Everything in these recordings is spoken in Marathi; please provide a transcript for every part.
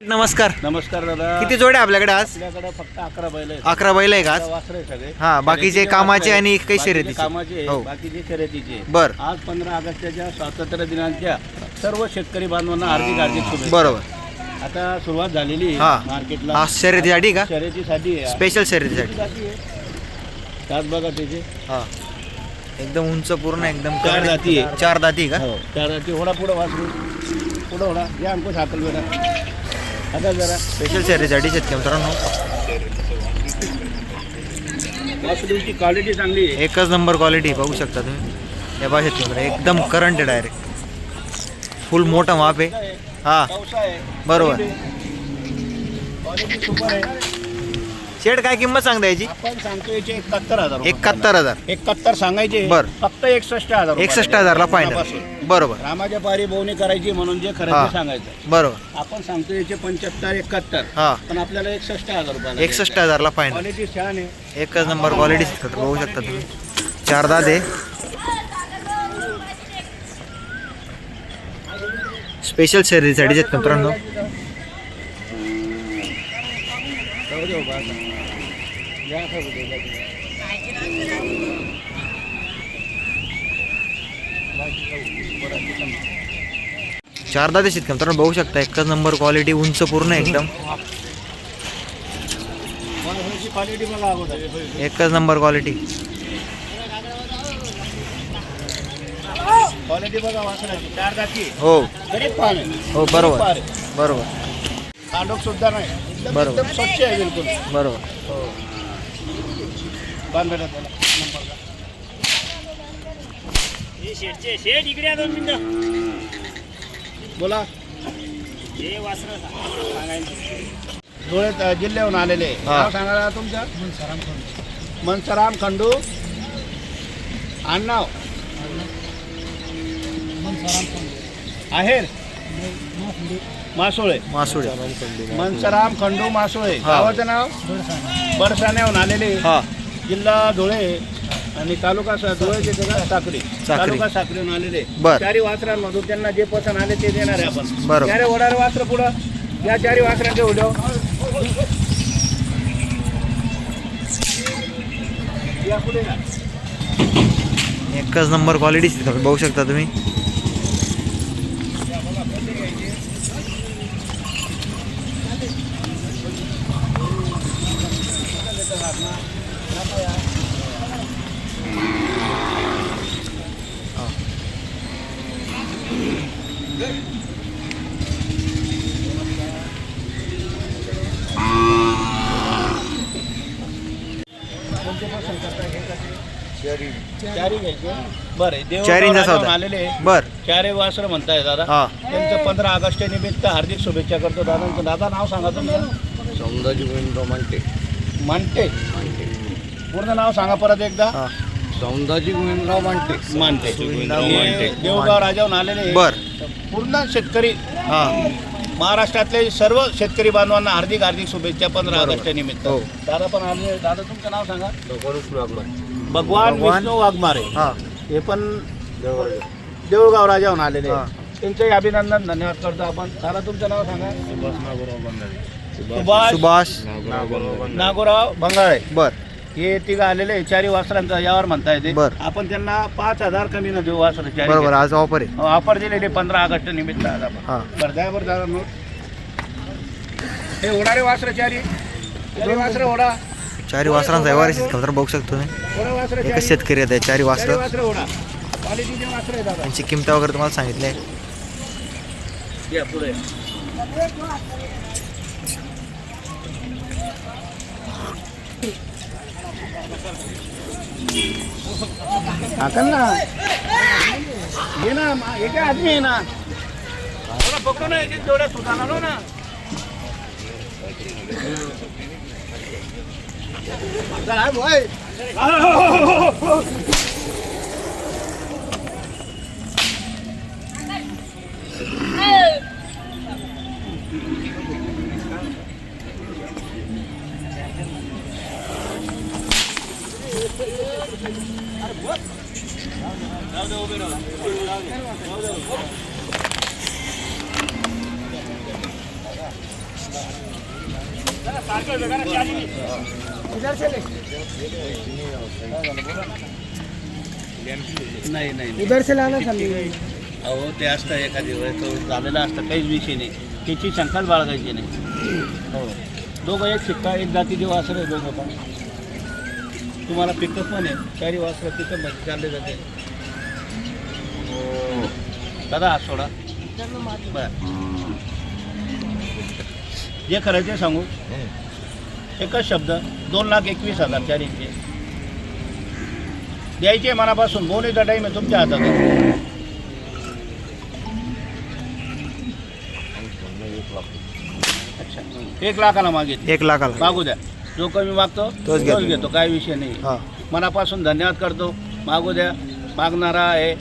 नमस्कार. नमस्कार दादा. किती जोड्या आपल्याकडे आज? आपल्याकडे फक्त 11 बैल आहेत. 11 बैल आहे का आज? वासरे सगळे. हा, बाकीचे कामाचे आणि काही शर्यतीचे. कामाचे हो. बाकीचे शर्यतीचे. बर. आज 15 ऑगस्टच्या स्वातंत्र्य दिनाच्या सर्व शेतकरी बांधवांना हार्दिक शुभेच्छा. बरोबर. आता सुरुवात झालेली आहे हा. मार्केटला. हा, शर्यतीसाठी का? शर्यतीसाठी आहे. स्पेशल शर्यतीसाठी. त्यात बघा त्याचे हा, एकदम उंच पूर्ण एकदम चार दाती आहे. चार दाती का? हो. त्या दाती होडा पुढं वासरू पुढं होडा या अंकुश हाकल बेटा. आता जरा स्पेशल शर्यतीसाठी शेतकरी मित्रांनो वासरूची क्वालिटी चांगली आहे. एकच नंबर क्वालिटी बघू शकता तुम्ही. हे बघा शेतकरी मित्रांनो, एकदम करंट आहे डायरेक्ट. फुल मोठा माप आहे. हा, पावसा आहे. बरोबर. क्वालिटी सुपर आहे. शेड काय किंमत सांगता याची? आपण सांगतो याचे 71,000. 71,000. 71 सांगायचे. बर. फक्त 61,000. 61,000 ला फायनल. बरोबर. रामाच्या पारी बोवणी करायची म्हणून जे हा. खरं सांगायचं. बरोबर. आपण सांगतो याचे 75 71. हा, पण आपल्याला 61,000 रुपये. 61,000 ला फायनल. क्वालिटी छान आहे. एकच नंबर क्वालिटी बघू शकता तुम्ही. चार दात आहे. स्पेशल शर्यतीसाठी शेतकरी मित्रांनो. चार दात शेतकरी मित्रांनो बघू शकता. एकच नंबर क्वालिटी, उंच पूर्ण एकदम. क्वालिटी बघा अगोदर. एकच नंबर क्वालिटी. क्वालिटी बघा वासराची. चार दाती. हो गरीब पान आहे. हो, बरोबर बरोबर कांडोक सुद्धा नाही. एकदम बरोबर. एकदम स्वच्छ आहे बिलकुल. बरोबर. हो. बांध बेटा त्याला. नंबर का? बोला. धुळे जिल्ह्याहून आलेले. हा. नाव सांगा तुमचं. मनसराम खंडू. आडनाव आहेर मासोळे. मासुळे. मनसराम खंडू मासोळे. हा. गावाचं नाव बडसाण्याहून आलेले. हा, जिल्हा धुळे आणि तालुका धुळेचे साखरी. तालुका साखरीहून आलेले. बर. चारी वासरांमधून त्यांना जे पसंत आले ते देणार आहे आपण. बरोबर. चारे वडारे वासर पुढं या चारी वासरांचे व्हिडिओ या पुढे या. एकच नंबर क्वालिटी बघू शकता तुम्ही. चारी घ्यायचे. बरं चार इंचा देवगाव सौदा. आलेले बर. चारे वासर म्हणताय दादा. हा, त्यांचं 15 ऑगस्ट निमित्त हार्दिक शुभेच्छा करतो दादांचं. दादा नाव सांगा तुमचं. सौंदाजी गोविंदराव मांटे. मानते. पूर्ण नाव सांगा परत एकदा. हा. सौंदाजी गोविंदराव मांटे. मानते. मानते. देवगाव राजाहून आलेले. बर. पूर्ण शेतकरी हा, महाराष्ट्रातले सर्व शेतकरी बांधवांना हार्दिक शुभेच्छा 15 बरोबर. ऑगस्ट निमित्त. हो. दादा पण आले. दादा तुमचं नाव सांगा. भगवान भगवान विष्णू वाघमारे. हा, हे पण देऊळगाव राजाहून आलेले. हा. त्यांचंही अभिनंदन धन्यवाद करतो आपण. दादा तुमचं नाव सांगा. सुभाष सुभाष नागोराव भंगाळे. बर. हे तिघं आलेले. चारी वासरांचा यावर म्हणता येते. बर. आपण त्यांना 5,000 कमी न देऊ वासर. बरोबर. आज ऑफर आहे. ऑफर दिलेली 15 ऑगस्ट निमित्त आज आपण. हा, बरं द्यावर दादा नोट. हे ओढारे वासर चारी. चारी वासर ओढा. चारी वासरांचा व्यवहार आहे शेतकरी बघू शकतो तुम्ही. ओढा वासर चारी. एकच शेतकरी आहेत चारी चारी वासरं. वासर ओढा. क्वालिटीचे वासर आहे दादा. त्यांची किंमत वगैरे तुम्हाला सांगितले. या पुढे. हाकल ना. ये ना. एक आदमी आहे ना. थोडा पकडू ना. एक जोड्या सुधारणा लो ना. चला भाई. नाही नाही उधर से लाना था अहो ते असतं एखादी वेळ तो झालेला असतं काहीच विषय नाही त्याची शंकाच बाळगायची नाही हो दोघं एक शिक्का एक जाती जे वासर आहे दोघं पण तुम्हाला पिकअप पण आहे चारी वासरं पिकअप मध्ये चालले जाते दादा हात सोडा बर जे खरं ते सांगू एकच शब्द 2,21,000 चारींचे द्यायचे मनापासून बोनीचा टाईम आहे तुमच्या हातात आहे. अच्छा 1 लाखाला मागितले 1 लाखाला मागू द्या जो कमी मागतो तोच घेतो काय विषय नाही हा मनापासून धन्यवाद करतो मागू द्या मागणारा आहे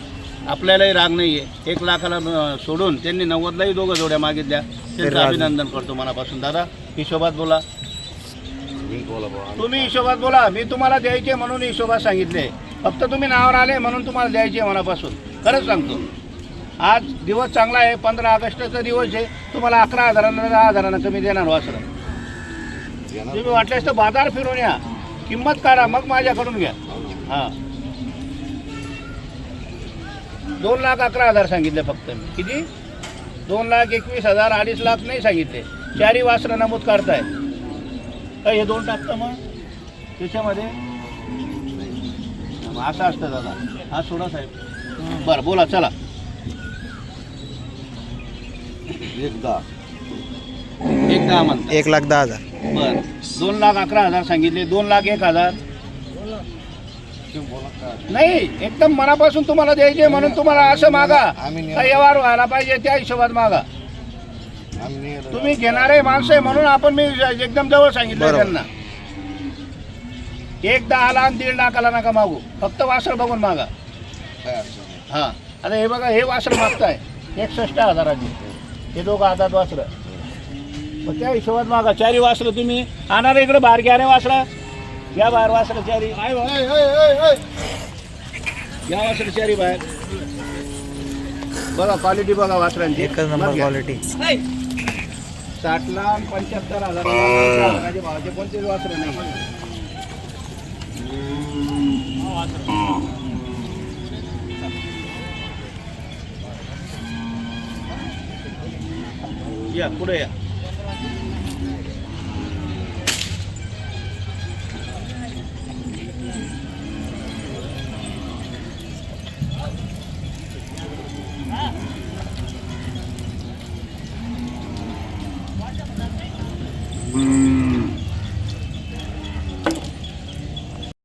आपल्यालाही राग नाही आहे 1 लाखाला सोडून त्यांनी 90लाही दोघं जोड्या मागितल्या त्यांचं राग अभिनंदन करतो मनापासून दादा हिशोबात बोला मी बोला बुवा. तुम्ही हिशोबात बोला मी तुम्हाला द्यायचे म्हणून हिशोबात सांगितले फक्त तुम्ही नावावर आले म्हणून तुम्हाला द्यायचे मनापासून खरंच सांगतो आज दिवस चांगला आहे 15 ऑगस्टचा दिवस आहे तुम्हाला 11,000 10,000 कमी देणार वासरं तुम्ही वाटल्यास तर बाजार फिरून या किंमत काढा मग माझ्याकडून घ्या हां 2,11,000 सांगितले फक्त मी किती 2,21,000 2.5 लाख नाही सांगितले चारी वासरं नमूद करताय हे 2 टाकतं मग त्याच्यामध्ये असं असतं दादा हा सोडा साहेब बरं बोला चला एकदा म्हणता 1,10,000 बरं 2,11,000 सांगितले 2,01,000 नाही एकदम मनापासून तुम्हाला द्यायचे म्हणून तुम्हाला असं मागा काही व्यवहार व्हायला पाहिजे त्या हिशोबात मागा तुम्ही घेणारे माणसं आहे म्हणून आपण मी एकदम जवळ सांगितलं बरोबर. त्यांना 1,10,000 आणि 1.5 लाखाला नका मागू फक्त वासर बघून मागा हां आता हे बघा हे वासर मागताय 61,000 हे दोघं हातात वासरं मग त्या हिशोबात मागा चारी वासरं तुम्ही आणणार इकडे बाहेर घ्या रे वासरा या बाहेर वासरं चारी या वासरं चारी बाहेर बघा क्वालिटी बघा वासरांची एकच नंबर क्वालिटी 60 आणि 75,000 भावाचे कोणतेच वासरं नाही या पुढे या